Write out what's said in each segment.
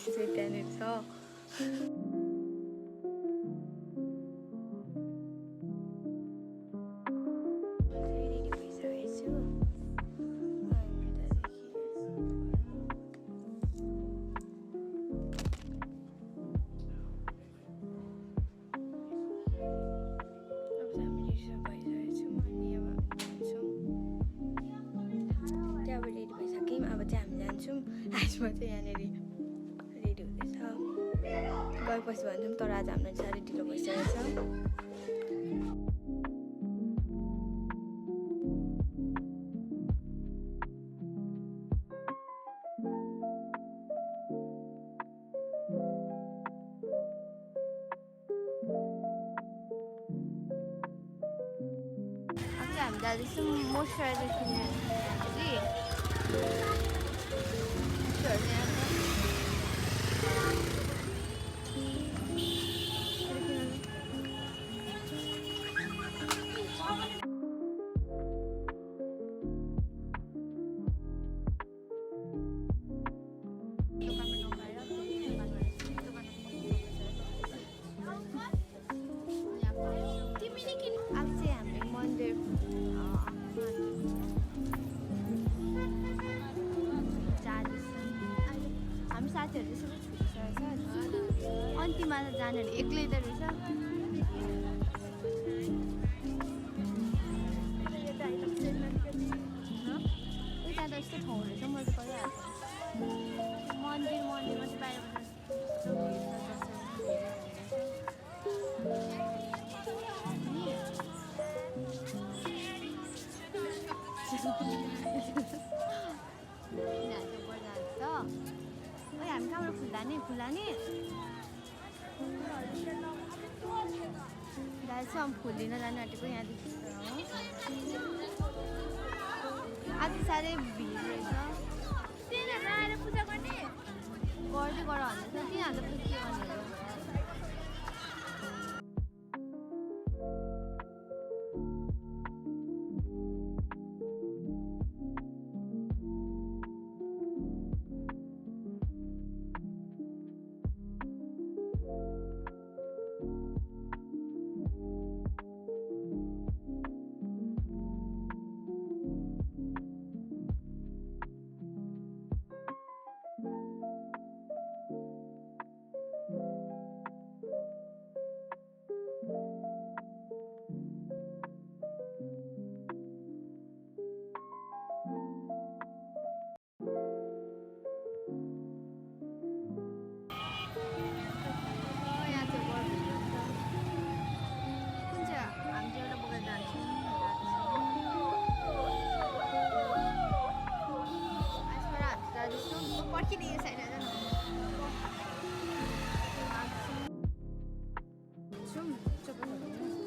चाहिँ त्यहाँनिर छ। आजमा चाहिँ यहाँनिर रेडी हुँदैछ। गएपछि भन्छौँ तर आज हाम्रो साह्रै ढिलो भइसकेको छ। अब चाहिँ हामी जाँदैछौँ मोइस्चराइजर किनेर साथीहरू सबै छुटिसकेको छ। अन्तिममा त जानेर एक्लै त रहेछ। त्यहाँ त यस्तो ठाउँ रहेछ मैले त कहिल्यै मन्दिरमा चाहिँ बाहिरबाट हामी कहाँबाट फुल्दा दाजु फुल लिन जानु आँटेको यहाँदेखि आज साह्रै भिड रहेछ। तिनीहरू आएर पूजा गर्ने गर्दै गर भन्दैछ। तिनीहरू त के गर्नु।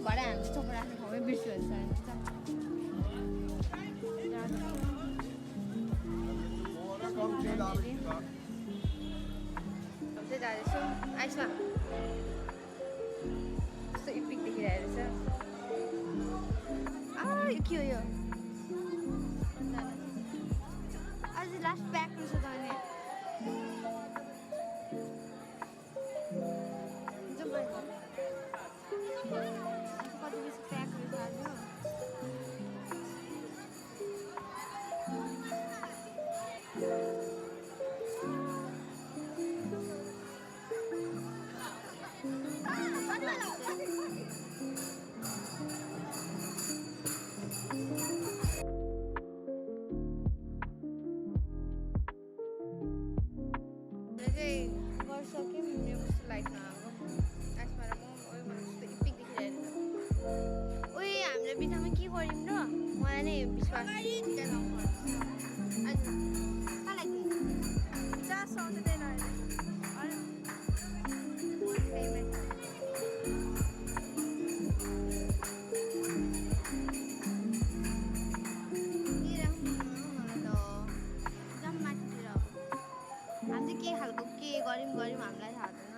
भरे हामी चोप राख्ने ठाउँमै बिर्सियो भने जाँदैछौँ आइसमा कस्तो इपिक देखिरहेको रहेछ। यो के हो यो आज लास्ट प्याक रहेछ त अनि कति बेसी प्याक रहेछ आज। गरिसक्यौँ यो कस्तो लाइटमा अब आसमा र म कस्तो इपिक देखिरहेको छ। उयो हामीले बिचमा के गऱ्यौँ र मलाई नै विश्वास हामी के खालको के गऱ्यौँ हामीलाई थाहा छैन।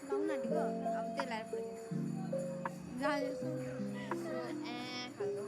लाउन आँटेको अब त्यही लाएर पुऱ्याइदिनु जाँदैछु खालको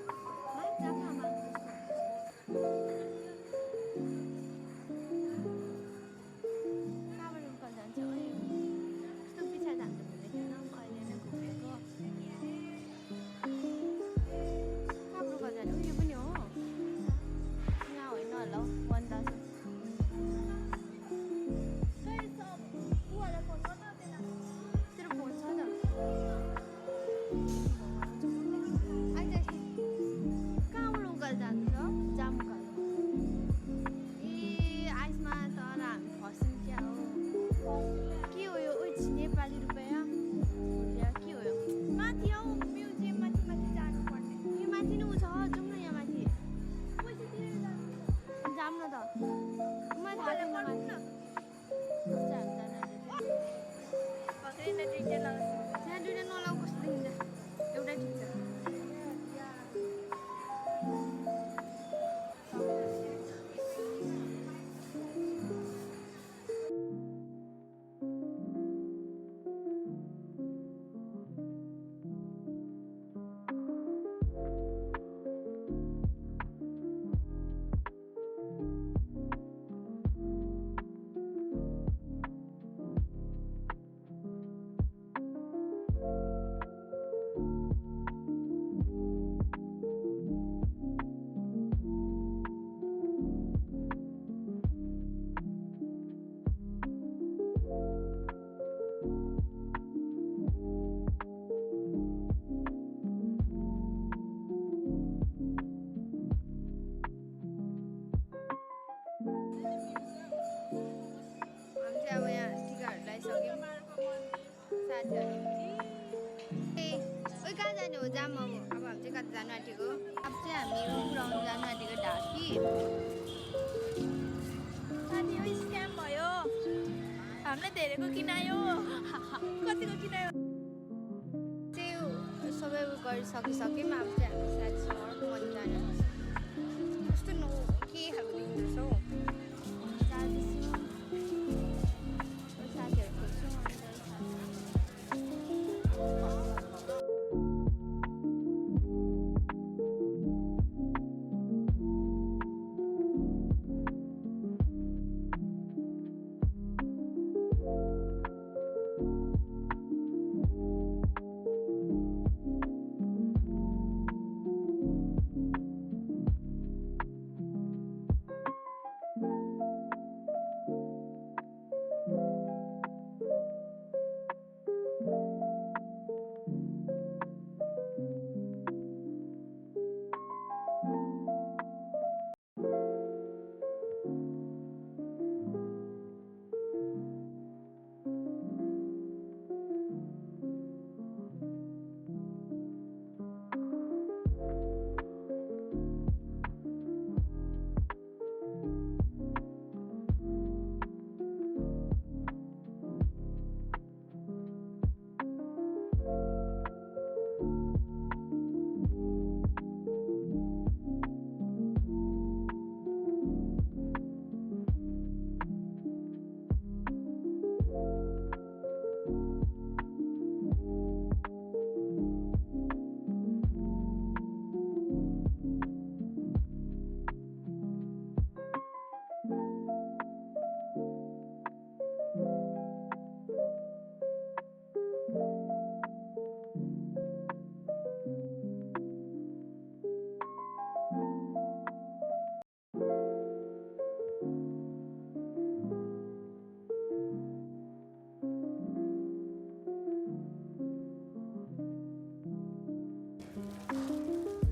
थियो ए ओइ कहाँ जाने हो जाम अब हामी चाहिँ कता जानु आँटेको अब चाहिँ हामी रुम पुऱ्याउनु जानु आँटेको ढाकी अनि यो स्क्याम भयो हामीले धेरैको किनायो कतिको किनायो चाहिँ सबै गरिसकिसक्यौँ अब चाहिँ हामी साथीसँग मन जानु कस्तो न के खालको देखिँदैछ हौ जाँदैछु साथीहरू खोज्छु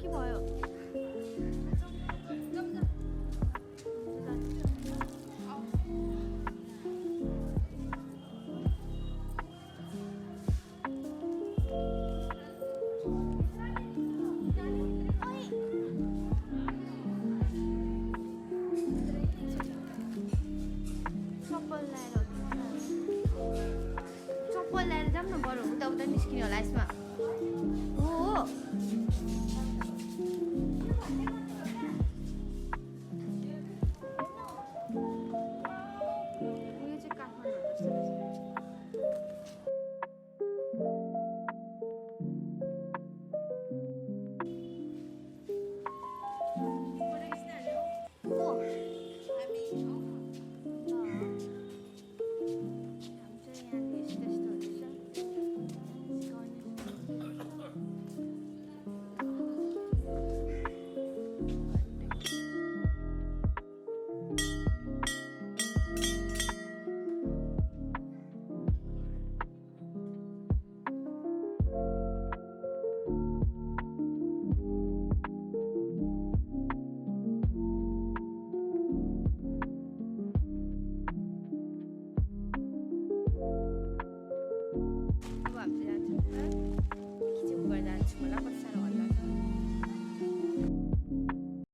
के भयो चप्पल ल्याएर जाऊँ न बरु उता उता निस्किने होला यसमा हो